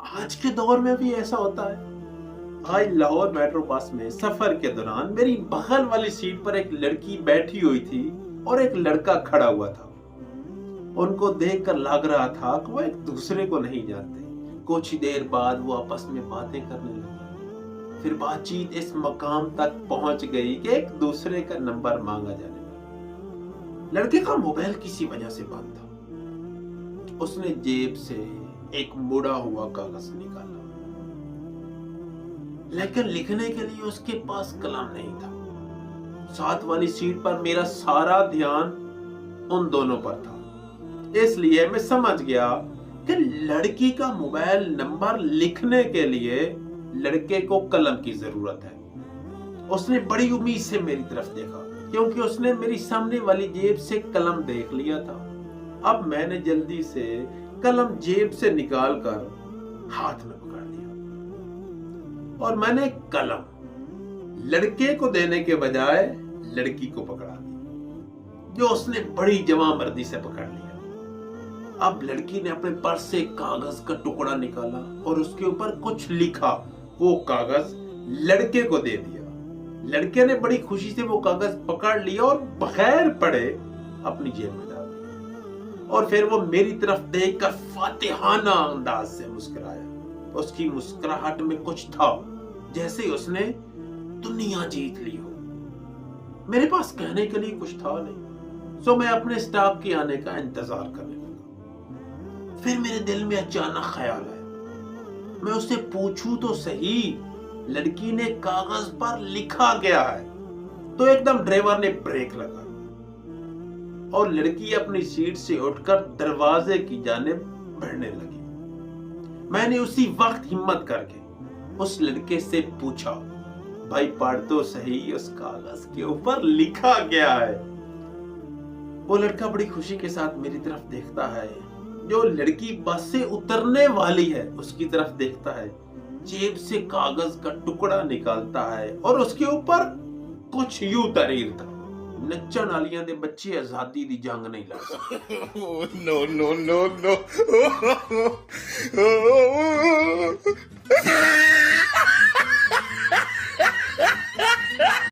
आज के दौर में भी ऐसा होता है। आज लाहौर मेट्रो बस में सफर के दौरान मेरी बगल वाली सीट पर एक लड़की बैठी हुई थी और एक लड़का खड़ा हुआ था। उनको देखकर लग रहा था कि वो एक दूसरे को नहीं जानते। कुछ ही देर बाद वो आपस में बातें करने लगे। फिर बातचीत इस मकाम तक पहुंच गई कि एक दूसरे का नंबर मांगा जाने लगा। लड़के का मोबाइल किसी वजह से बंद था। उसने जेब से एक मुड़ा हुआ कागज निकाला, लेकिन लिखने के लिए उसके पास कलम नहीं था। साथ वाली सीट पर मेरा सारा ध्यान उन दोनों पर था, इसलिए मैं समझ गया कि लड़की का मोबाइल नंबर लिखने के लिए लड़के को कलम की जरूरत है। उसने बड़ी उम्मीद से मेरी तरफ देखा, क्योंकि उसने मेरी सामने वाली जेब से कलम देख लिया था। अब मैंने जल्दी से कलम जेब से निकालकर हाथ में पकड़ लिया और मैंने कलम लड़के को देने के बजाय लड़की को पकड़ा दी, जो उसने बड़ी जवामर्दी से पकड़ लिया। अब लड़की ने अपने पर्स से कागज का टुकड़ा निकाला और उसके ऊपर कुछ लिखा। वो कागज लड़के को दे दिया। लड़के ने बड़ी खुशी से वो कागज पकड़ लिया और बगैर पढ़े अपनी जेब में डाल दिया। और फिर वो मेरी तरफ देखकर फातिहाना अंदाज से मुस्कुराया। उसकी मुस्कुराहट में कुछ था जैसे उसने दुनिया जीत ली हो। मेरे पास कहने के लिए कुछ था नहीं, सो मैं अपने स्टाफ के आने का इंतजार करने लगा। फिर मेरे दिल में अचानक ख्याल आया, मैं उससे पूछूं तो सही, लड़की ने कागज पर लिखा गया है। तो एकदम ड्राइवर ने ब्रेक लगाई और लड़की अपनी सीट से उठकर दरवाजे की जानिब बढ़ने लगी। मैंने उसी वक्त हिम्मत करके उस लड़के से पूछा, भाई पढ़ तो सही, उस कागज के ऊपर लिखा गया है। वो लड़का बड़ी खुशी के साथ मेरी तरफ देखता है। जो लड़की बस से उतरने वाली है उसकी तरफ देखता है, जेब से कागज का टुकड़ा निकालता है और उसके ऊपर कुछ यूं तहरीर था, नच्चन वालियां दे बच्चे आजादी दी जंग नहीं लड़ सकते। No no no no